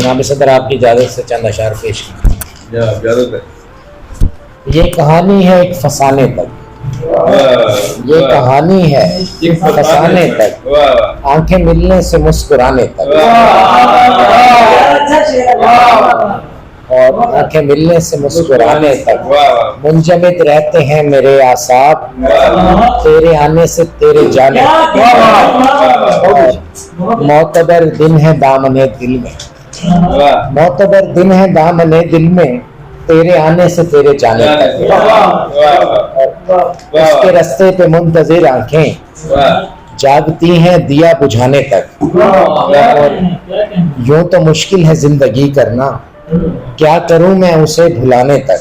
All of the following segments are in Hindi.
जनाब सदर आपकी इजाज़त से चंद अशार पेश की। इजाज़त है। ये कहानी है एक फसाने तक, ये कहानी है एक फसाने तक, आंखें मिलने से मुस्कुराने तक, और आंखें मिलने से मुस्कुराने तक मुंजमद रहते हैं मेरे आसाब, तेरे आने से तेरे जाने तक। मोतबर दिन है दामने दिल में, मोतबर दिन है दामने दिल में, तेरे आने से तेरे जाने तक। उसके रास्ते पे मुंतजिर आंखें जागती हैं दिया बुझाने तक। और यूं तो मुश्किल है जिंदगी करना, क्या करूं मैं उसे भुलाने तक।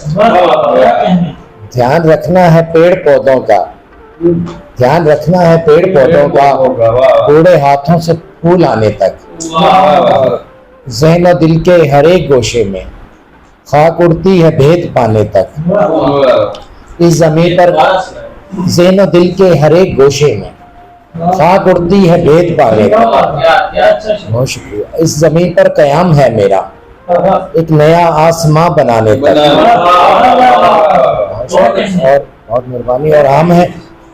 ध्यान रखना है पेड़ पौधों का, ध्यान रखना है पेड़ पौधों का, बूढ़े हाथों से फूल आने तक। ज़हन दिल के हर एक गोशे में खाक उड़ती है भेद पाने तक। इस ज़मीन पर ज़हन दिल के हर एक गोशे में खाक उड़ती है भेद पाने तक। बहुत शुक्रिया। इस ज़मीन पर क़याम है मेरा एक नया आसमां बनाने तक। और बहुत मेहरबानी। और हम है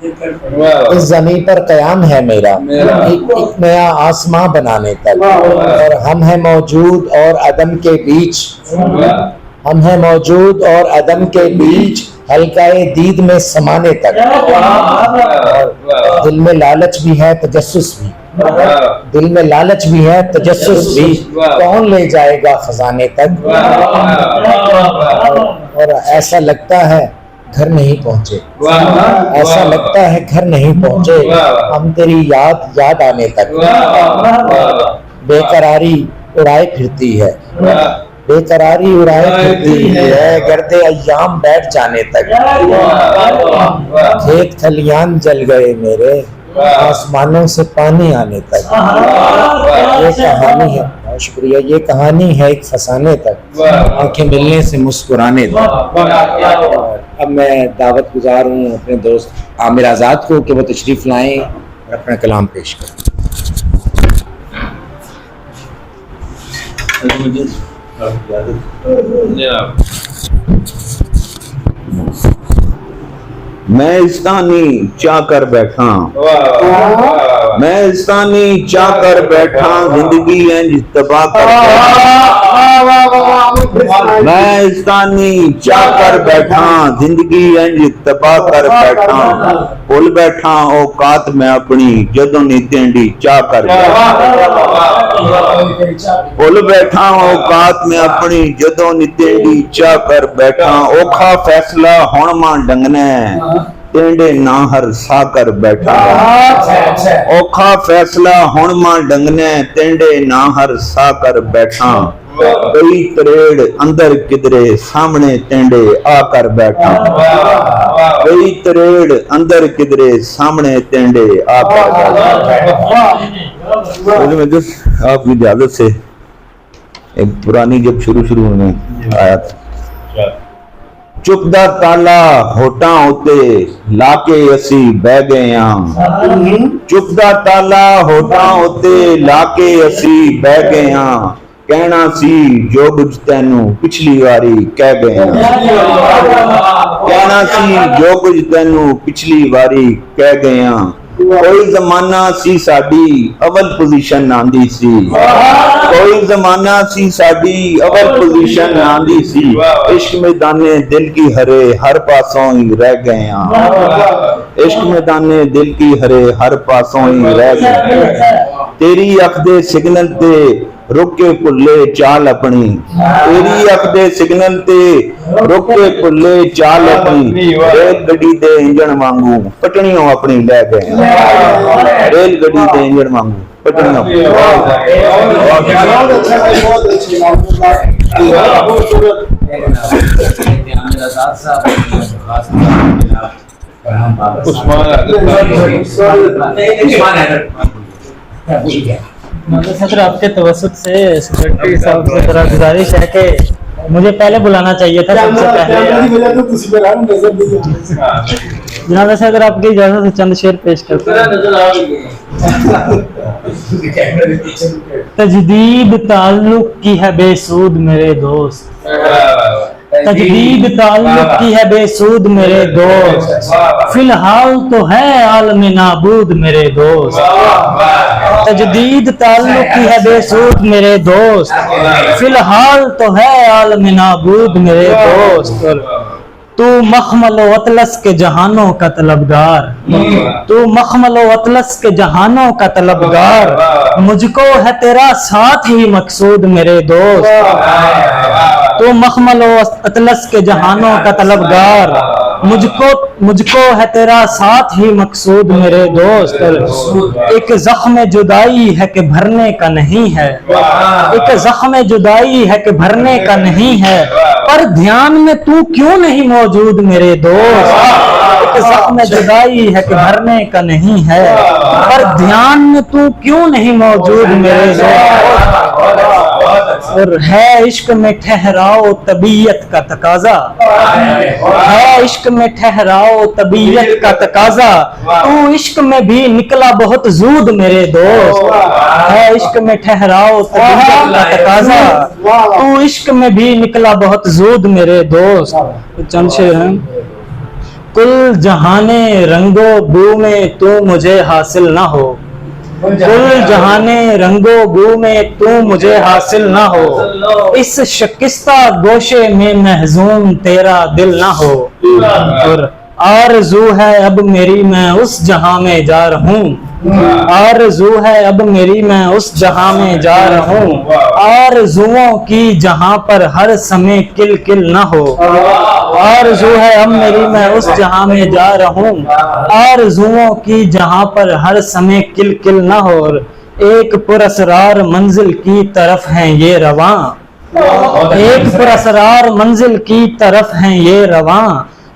इस जमीन पर कयाम है मेरा एक नया आसमां बनाने तक। और हम है मौजूद और अदम के बीच, हम है मौजूद और अदम के बीच, हल्काए दीद में समाने तक। दिल में लालच भी है तजस्सुस भी, दिल में लालच भी है तजस्सुस भी, कौन ले जाएगा खजाने तक। और ऐसा लगता है घर नहीं पहुंचे, ऐसा लगता है घर नहीं पहुंचे, हम तेरी याद आने तक। बेकरारी उड़ाए फिरती है, बेकरारी उड़ाए फिरती है, गर्दे अय्याम बैठ जाने तक। खेत खलियान जल गए मेरे, आसमानों से पानी आने तक। ये कहानी है, बहुत शुक्रिया, ये कहानी है एक फसाने तक, आंखें मिलने से मुस्कुराने तक। अब मैं दावत गुजार हूँ अपने दोस्त आमिर आज़ाद को कि वो तशरीफ़ लाएं और अपना कलाम पेश करें। मैं इस्तानी चाह कर बैठा, मैं इस्तानी चाह कर बैठा, जिंदगी इंज तबाह कर। मैं इस्तानी चाह कर बैठा, जिंदगी इंज तबाह कर बैठा, भुल बैठा औकात मैं अपनी जदों नी तेंडी चाह कर बैठा। भुल बैठा औकात मैं अपनी जदों नी तेंडी चाह कर बैठा। औखा फैसला हुण मां डंगना, तेंडे ना हर सा कर बैठा। औखा फैसला हुण मां डंगना, तेंडे ना हर सा कर बैठा। कई तरेड़ अंदर किधरे सामने तेंडे आकर बैठा। कई तरेड़ अंदर किधरे सामने तेंडे आकर बैठा। आपकी इजाजत से एक पुरानी जब शुरू में आया था। चुपदा ताला होटां उत्ते लाके असी बह गए हां। चुपदा ताला होटां उत्ते लाके असी बह गए हां। कहना सी जो कुछ तेनू पिछली वारी कह गए हां। कहना सी जो कुछ तेनू पिछली वारी कह गए हां। कोई जमाना सी साडी अवल पोजीशन आंदी सी, कोई जमाना सी साडी अवल पोजीशन आंदी सी। इश्क में दाने दिल की हरे हर पासों ही रह गए हां। इश्क में दाने दिल की हरे हर पासों ही रह गए। तेरी अख दे सिग्नल ते रुक के भुले चाल अपनी, तेरी अख दे सिग्नल ते रुक के भुले चाल अपनी। रेल गड्डी दे इंजन वांगू पटड़ियों अपनी ले गए, रेल गड्डी दे इंजन वांगू पटड़ियों। सर आपके तवसुत से सेक्रेटरी साहब से जरा गुजारिश है कि मुझे पहले बुलाना चाहिए था सबसे पहले। जनाब से अगर आपकी इजाजत से चंद शेर पेश करते हैं। तजदीद ताल्लुक की है बेसूद मेरे दोस्त, तजदीद ताल्लुक की है बेसूद मेरे दोस्त, फिलहाल तो है आलम नाबूद मेरे दोस्त। तजदीद ताल्लुक की है बेसूद मेरे दोस्त, फिलहाल तो है आलम नाबूद मेरे दोस्त। तू मखमल व अतलस के जहानों का तलबगार, तू मखमल व अतलस के जहानों का तलबगार, मुझको है तेरा साथ ही मकसूद मेरे दोस्त। तू मखमल व अतलस के जहानों का तलबगार, मुझको है तेरा साथ ही मकसूद मेरे दोस्त। एक जख्म जुदाई है कि भरने का नहीं है, एक जख्म जुदाई है कि भरने का नहीं है, पर ध्यान में तू क्यों नहीं मौजूद मेरे दोस्त। एक जख्म जुदाई है कि भरने का नहीं है, पर ध्यान में तू क्यों नहीं मौजूद मेरे दोस्त। और है इश्क में ठहराओ तबीयत का तकाजा, है इश्क में ठहराओ तबीयत का तकाजा, तू इश्क में भी निकला बहुत जूद मेरे दोस्त। है इश्क में ठहराओ तबीयत का तकाजा, तू इश्क में भी निकला बहुत जूद मेरे दोस्त। चंद शेर हैं। कुल जहाने रंगो बू में तू मुझे हासिल ना हो, कुल जहाने रंगो बू में तू मुझे हासिल ना हो, इस शिकस्ता गोशे में महजूम तेरा दिल ना हो। और आरज़ू है अब मेरी मैं उस जहां में जा रहूं, आरज़ू है अब मेरी मैं उस जहां में जा रहूं, आरज़ुओं की जहां पर हर समय किल किल ना हो। आरज़ू है अब मेरी मैं उस जहां में जा रहूं, आरज़ुओं की जहां पर हर समय किल किल ना हो। एक पुरअसरार मंजिल की तरफ हैं ये रवां, एक पुरअसरार मंजिल की तरफ हैं ये रवां,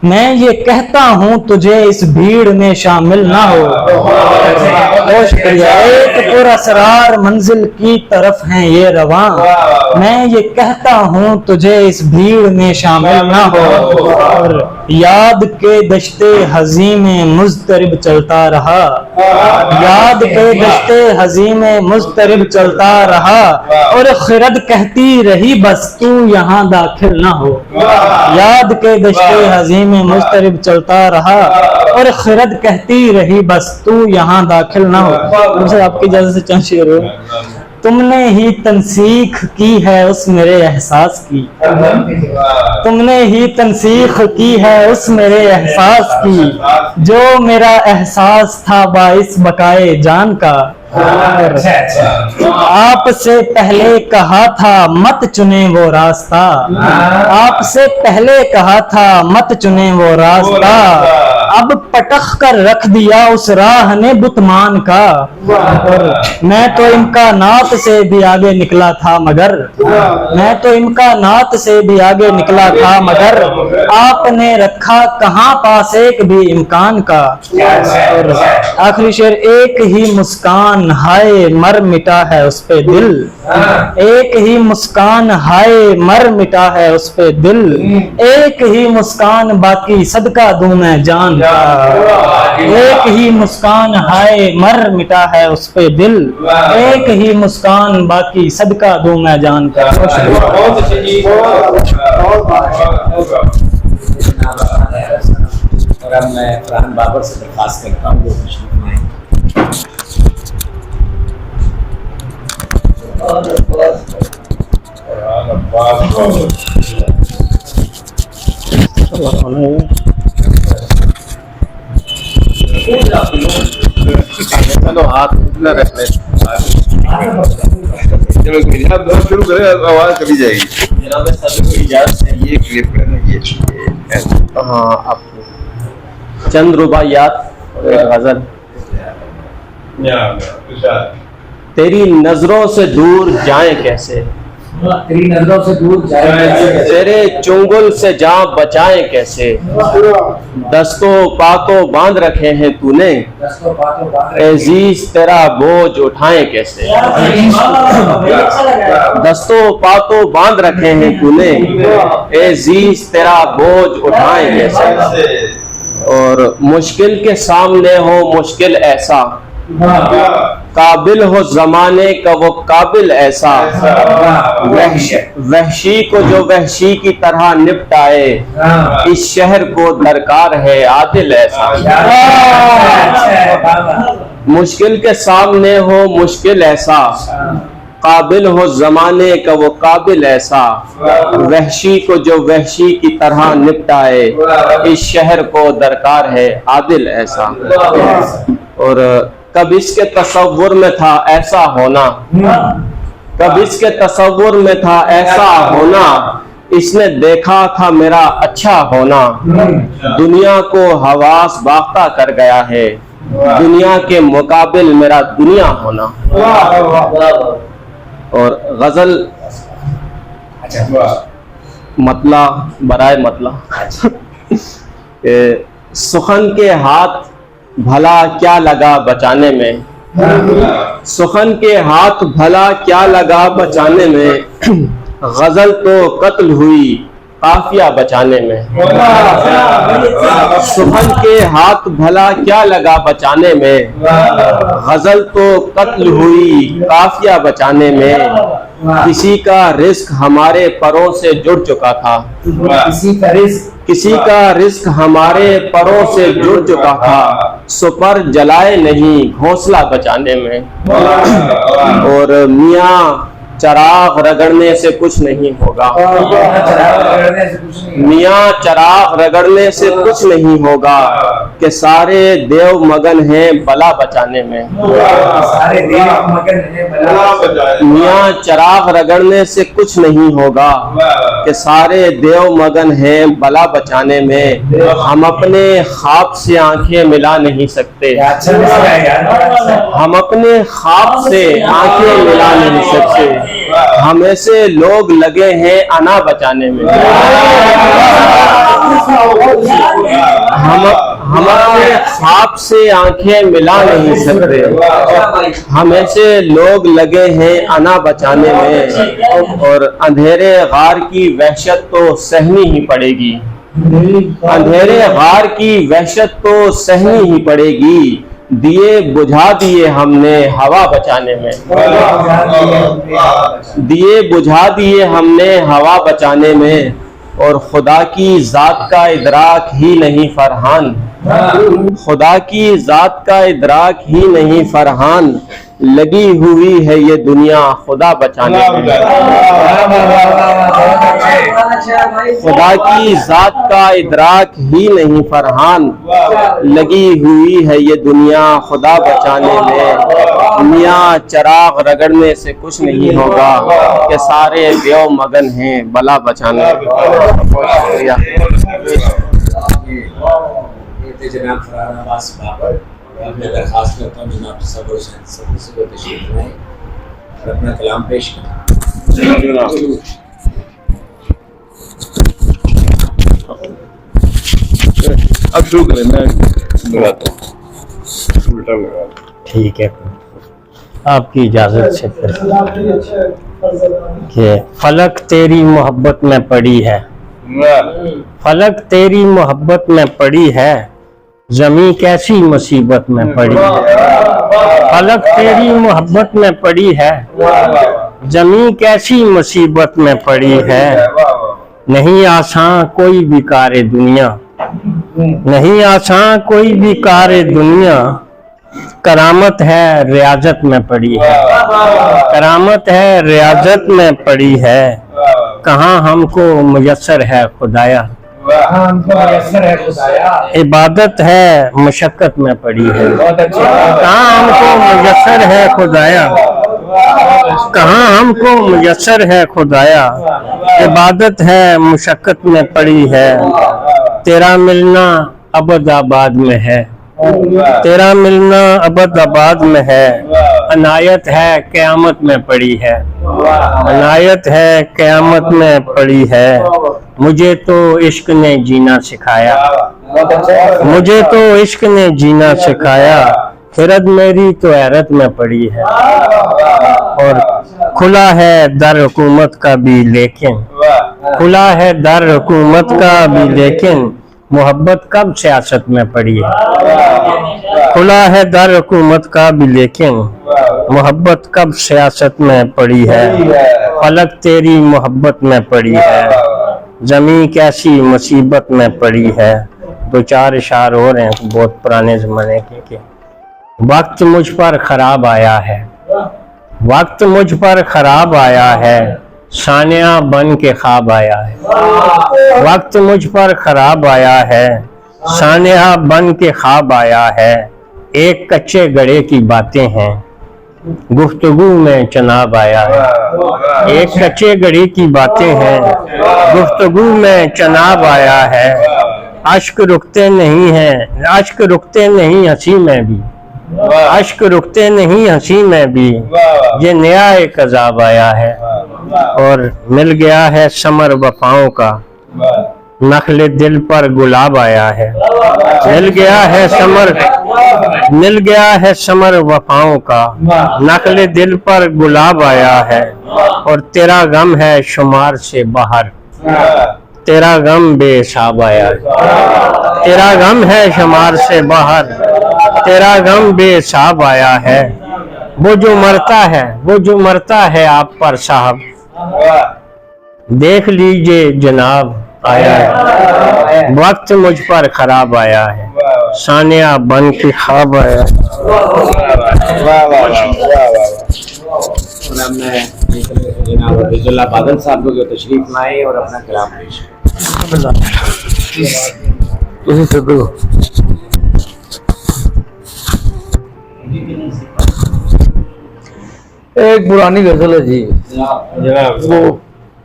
मैं ये कहता हूँ तुझे इस भीड़ में शामिल ना हो। बहुत शुक्रिया। एक पुरअसरार मंजिल की तरफ हैं ये रवां, मैं ये कहता हूँ तुझे इस भीड़ में शामिल ना हो। और याद के दश्ते हज़ी में मुज़तरिब चलता रहा, याद के दश्ते हज़ी में मुज़तरिब चलता रहा, और खिरद कहती रही बस तू यहाँ दाखिल ना हो। याद के दश्ते हज़ी में मुज़तरिब चलता रहा, और खिरद कहती रही बस तू यहाँ दाखिल ना हो। आपकी इजाज़त से चंद शेर हो। तुमने ही तनसीख की है उस मेरे एहसास की, तुमने ही तनसीख की है उस मेरे एहसास की, जो मेरा एहसास था बाइस बकाए जान का। आपसे पहले कहा था मत चुने वो रास्ता, आपसे पहले कहा था मत चुने वो रास्ता, अब पटख कर रख दिया उस राह ने बुतमान का। मैं तो इम्कानात से भी आगे निकला था मगर, मैं तो इम्कानात से भी आगे निकला था मगर, आपने रखा कहाँ पास एक भी इम्कान का। और आखिरी शेर। एक ही मुस्कान हाय मर मिटा है उस पे दिल, एक ही मुस्कान हाय मर मिटा है उस पे दिल, एक ही मुस्कान बाकी सदका दूं मैं जान का। एक ही मुस्कान हाय मर मिटा है उस पे दिल, एक ही मुस्कान बाकी सदका दूं मैं जान का। और अब मैं फरहान बाबर से दरख्वास्त करता हूँ वो तशरीफ लाएं। चलो हाथ उतना रख ले, जब शुरू करें आवाज कभी जाएगी। जनाब सदर की इजाजत से ये क्लिप करना, ये हाँ, आप चंद रुबाइयात और एक गजल। तेरी नजरों से दूर जाए कैसे, तेरी नजरों से दूर जाए, तेरे चुंगल से जान बचाए कैसे, दस्तों पातों बांध रखे हैं तूने, अजीज तेरा बोझ उठाए कैसे, दस्तों पातों बांध रखे हैं तूने, अजीज तेरा बोझ उठाए कैसे। और मुश्किल के सामने हो मुश्किल ऐसा, काबिल हो जमाने का वो काबिल ऐसा, वहशी को जो वहशी की तरह निपटाए, इस शहर को दरकार है आदिल ऐसा। मुश्किल के सामने हो मुश्किल ऐसा, काबिल हो जमाने का वो काबिल ऐसा, वहशी को जो वहशी की तरह निपटाए, इस शहर को दरकार है आदिल ऐसा। और कब इसके तसव्वुर में था ऐसा होना, कब इसके तसव्वुर में था ऐसा होना, इसने देखा था मेरा अच्छा होना, दुनिया को हवास बाख्ता कर गया है, दुनिया के मुकाबिल मेरा दुनिया होना। और गजल मतला बराए मतला सुखन के हाथ भला क्या लगा बचाने में, सुखन के हाथ भला क्या लगा बचाने में, गजल तो कत्ल हुई काफिया बचाने में। सुखन के हाथ भला क्या लगा बचाने में, गजल तो कत्ल हुई काफिया बचाने में, किसी का रिस्क हमारे परों से जुड़ चुका था, किसी का रिस्क हमारे परों से जुड़ चुका था, सुपर जलाए नहीं घोंसला बचाने में। और मियाँ चराग रगड़ने से कुछ नहीं होगा, मियाँ चराग रगड़ने से कुछ नहीं होगा, कि सारे देव मगन हैं बला बचाने में। मियाँ चराग रगड़ने से कुछ नहीं होगा, कि सारे देव मगन हैं बला बचाने में, हम अपने ख्वाब से आंखें मिला नहीं सकते, हम अपने ख्वाब से आंखें मिला नहीं सकते, हमें से लोग लगे हैं अना बचाने में। हम अपने ख्वाब से आंखें मिला नहीं सकते, हमें से लोग लगे हैं अना बचाने में। और अंधेरे गार की वहशत तो सहनी ही पड़ेगी, अंधेरे गार की वहशत तो सहनी ही पड़ेगी, दिए बुझा दिए हमने हवा बचाने में, दिए बुझा दिए हमने हवा बचाने में। और खुदा की जात का इदराक ही नहीं फरहान, खुदा की जात का इदराक ही नहीं फरहान, लगी हुई है ये दुनिया खुदा बचाने में। खुदा की जात का इदराक ही नहीं फरहान, लगी हुई है ये दुनिया खुदा बचाने में। मियाँ चराग रगड़ने से कुछ नहीं होगा, कि सारे देव मगन हैं बला बचाने में। जनाब फरहान अब्बास बाबर, मैं दरख्वास्त करता हूँ जनाब सब्र से तशरीफ लाएं और अपना कलाम पेश करें। अब शुरू करें, मैं लगाता हूँ उल्टा लगा। ठीक है, आपकी इजाजत से फिर कि फलक तेरी मोहब्बत में पड़ी है, फलक तेरी मोहब्बत में पड़ी है, जमी कैसी मुसीबत में पड़ी है। फलक तेरी मोहब्बत में पड़ी है, जमी कैसी मुसीबत में पड़ी है। नहीं आसान कोई भी कार्य दुनिया, नहीं आसान कोई भी कार्य दुनिया, करामत है रियाजत में पड़ी है, करामत है रियाजत में पड़ी है। कहाँ हमको मुयस्सर है खुदाया, इबादत है मशक्कत में पड़ी है। कहाँ हमको मुयस्सर है खुदाया, कहाँ हमको मुयस्सर है खुदाया, इबादत है मशक्कत में पड़ी है। तेरा मिलना अबद आबाद में है, तेरा मिलना अबद आबाद में है। अनायत है क़यामत में पड़ी है, अनायत है क़यामत में पड़ी है। मुझे तो इश्क ने जीना सिखाया, मुझे तो इश्क ने जीना सिखाया। खिरद मेरी तो हैरत में पड़ी है, और खुला है दर हुकूमत का भी लेकिन, खुला है दर हुकूमत का भी लेकिन, मोहब्बत कब सियासत में पड़ी है। खुला है दर हुकूमत का भी लेकिन मोहब्बत कब सियासत में पड़ी है। फलक तेरी मोहब्बत में पड़ी है, जमीन कैसी मुसीबत में पड़ी है। दो चार इशार हो रहे हैं बहुत पुराने जमाने के। वक्त मुझ पर खराब आया है, वक्त मुझ पर खराब आया है, सानिया बन के ख्वाब आया है। वक्त मुझ पर खराब आया है, सानिया बन के ख्वाब आया है। एक कच्चे गड़े की बातें हैं, गुफ्तगू में चनाब आया है। एक कच्चे गड़े की बातें हैं, गुफ्तगू में चनाब आया है। अश्क रुकते नहीं हैं, अश्क रुकते नहीं हंसी में भी, अश्क रुकते नहीं हंसी में भी। ये नया एक अजाब आया है और मिल गया है समर वफाओं का, नखले दिल पर गुलाब आया है। मिल गया है समर, मिल गया है समर वफाओं का, नखले दिल पर गुलाब आया है। और तेरा गम है शुमार से बाहर, तेरा गम बेहिसाब आया है। तेरा गम है शुमार से बाहर, तेरा गम बेहिसाब आया है। वो जो मरता है, वो जो मरता है आप पर साहब, देख लीजिए जनाब आया है। वक्त मुझ पर खराब आया है, सानिया बन के ख्वाब आया है। जनाब हफीजुल्लाह बादल साहब को जो तशरीफ लाए और अपना कलाम पेश करें। एक पुरानी गजल है जी, वो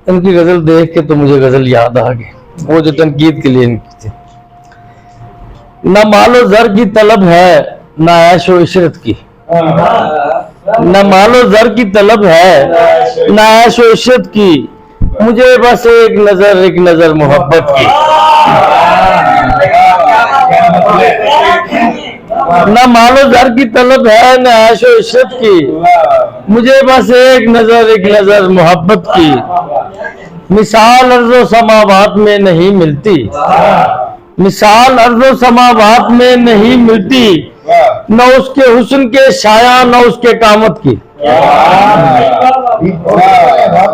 इनकी गजल देख के तो मुझे गजल याद आ गई, वो जो तनकीद के लिए इनकी थी। न मालो जर की तलब है न ऐशो इशरत की, न मालो जर की तलब है न ऐशो इशरत की। मुझे बस एक नजर मोहब्बत की। न मालो जर की तलब है न ऐशो इशरत की, मुझे बस एक नजर मोहब्बत की। मिसाल अर्ज़ो समावात में नहीं मिलती, मिसाल अर्ज़ो समावात में नहीं मिलती। न उसके हुस्न के शाया न उसके कामत की,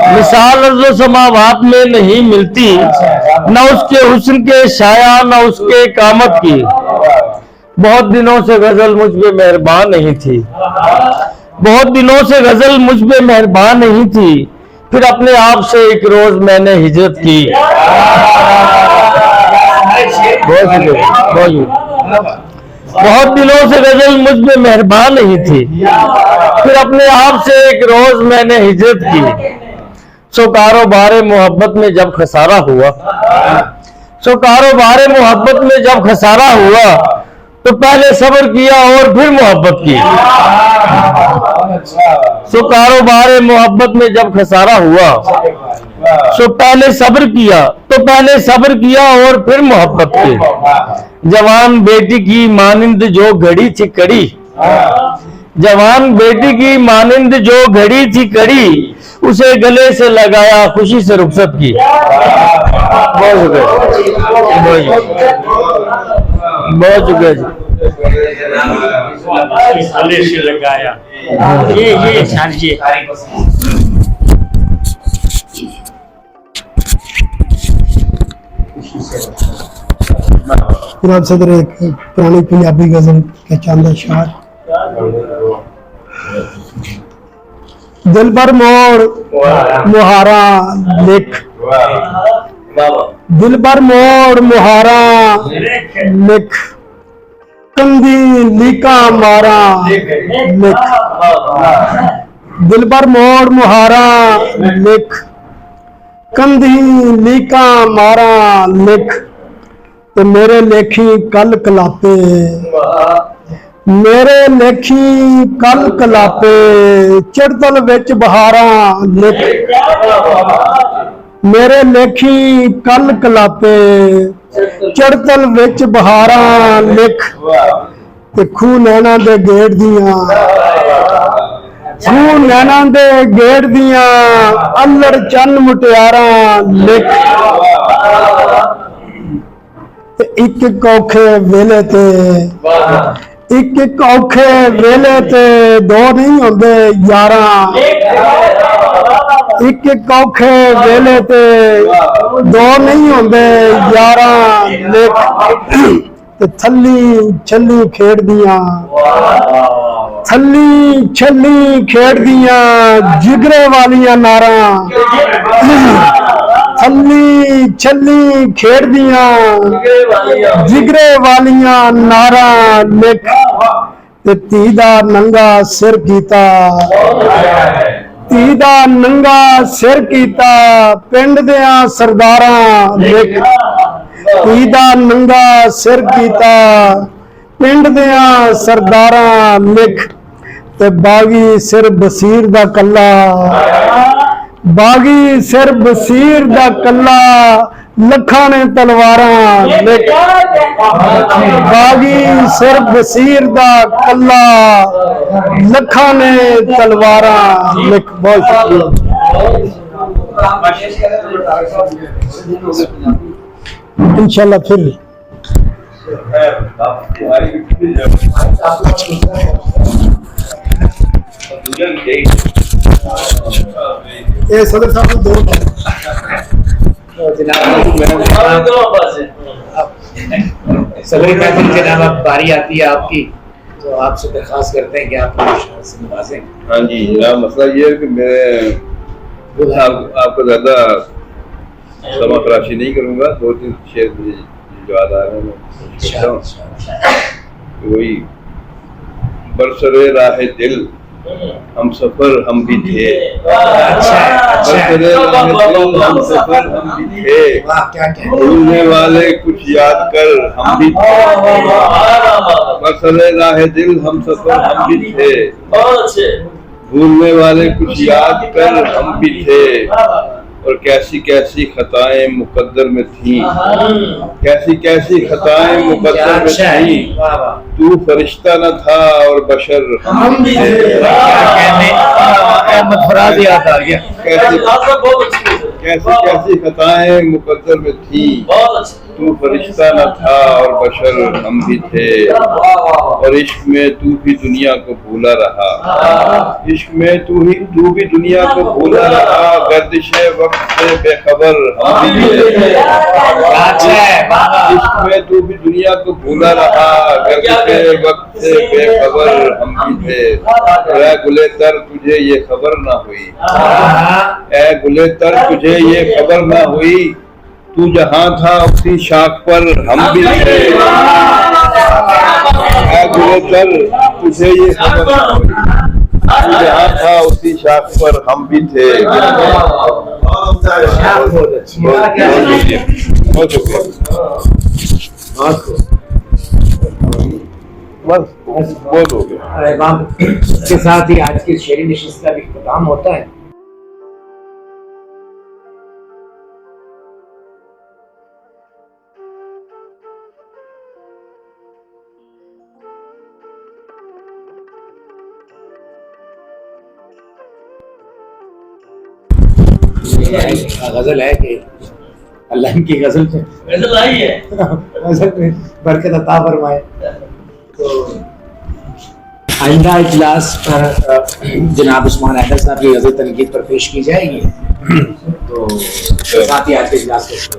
मिसाल अर्ज़ो समावात में नहीं मिलती। न उसके हुस्न के शाया न उसके कामत की। बहुत दिनों से गजल मुझ पे मेहरबान नहीं थी, बहुत दिनों से गजल मुझ पे मेहरबान नहीं थी। फिर अपने आप से एक रोज मैंने हिजरत की। बहुत दिनों से गजल मुझ पे मेहरबान नहीं थी, फिर अपने आप से एक रोज मैंने हिजरत की। सो कारोबार मोहब्बत में जब खसारा हुआ, सो कारोबार मोहब्बत में जब खसारा हुआ, तो पहले सब्र किया और फिर मोहब्बत की। सो कारोबार मोहब्बत में जब खसारा हुआ, सो पहले सब्र किया, तो पहले सब्र किया और फिर मोहब्बत की। जवान बेटी की मानिंद जो घड़ी थी कड़ी, जवान बेटी की मानिंद जो घड़ी थी कड़ी, उसे गले से लगाया खुशी से रुखसत की। बहुत शुक्रिया जी। गले से लगाया ये सर जी। जनाब सदर एक पुरानी पंजाबी गजल के चंद अशआर। दिल पर मोड़ मुहारा लिख, दिल पर मोड़ मुहारा लिख, कंदी लीका मारा लिख। दिल पर मोड़ मुहारा लिख, कंदी लीका मारा लिख। ते मेरे लेखी कल कलापे, मेरे लेखी कल कलापे, चढ़तल विच बहारा लिख। मेरे लेखी कल कलापे, चढ़तल विच बहारा लिख। ते खूह नैना दे गेड़ दियां, खूह नैना दे गेड़ दियां, अल्लड़ चन्न मुटियारा लिख। ते एक एक औखे वेले ते एक एक औखे वेले ते दो नहीं होंदे यारां एक एक औखे वेले ते दो नहीं होंदे यारां लेख ते थल्ली छल्ली खेड़दियां थल्ली छल्ली खेड़दियां जिगरे वालियां नारां थल्ली छल्ली खेड़दियां जिगरे वालियां नारां लिख ते धी दा नंगा सिर कीता धी दा नंगा सिर कीता पिंड दियां सरदारां लिख धी दा नंगा सिर कीता पिंड दियां सरदारां लिख ते बागी सिर बसीर दा कल्ला बागी सिर बसीर दा कल्ला लखां ने तलवारां लिख बागी सिर बसीर दा कल्ला लखां ने तलवारां लिख। बहुत शुक्रिया इंशाल्लाह फिर ये सदर साहब को दो सदर महफिल जनाब अब बारी आती है आपकी, तो आपसे दरखास्त करते हैं कि आप से नवाजें। हाँ जी जनाब, मसला ये है कि मैं आपको ज़्यादा समा फराशी नहीं करूँगा। 2-3 शेर मुझे याद आ रहे हैं। वही बरसरे राह दिल हम सफर हम भी थे, बरसरे राह दिल हम सफर हम भी थे, भूलने वाले कुछ याद कर हम भी थे, बरसरे राह दिल हम सफर हम भी थे, भूलने वाले कुछ याद कर हम भी थे, और कैसी कैसी खताएं मुकद्दर में थी, कैसी कैसी खताएं मुकद्दर में थी, तू फरिश्ता न था और बशर हम भी थे। कैसी कैसी खताएं मुकद्दर में थी, तू फरिश्ता न था और बशर हम भी थे, और इश्क में तू भी दुनिया को भूला रहा, इश्क में तू भी दुनिया को भूला रहा, गर्दिश वक्त से बेखबर हम भी थे, इश्क में तू भी दुनिया को भूला रहा, गर्दिश वक्त से बेखबर हम भी थे, ऐ गुले तर तुझे ये खबर ना हुई, ऐ गुले तर तुझे ये खबर ना हुई, तू जहाँ था उसी शाख पर हम भी थे, ऐ गुले तर तुझे ये खबर ना हुई, तू जहाँ था उसी शाख पर हम भी थे। बहुत शुक्रिया। बस बहुत हो गया। इसके साथ ही आज की शेरी नशिस्त का भी इख्तिताम होता है। गजल है कि अल्लाह की गजल आई है, गजल में बरकत अता फरमाए। तो आइंदा इजलास पर जनाब उस्मान अहमद साहब की गजल तनकीद पर पेश की जाएगी, तो साथ ही आज के इजलास को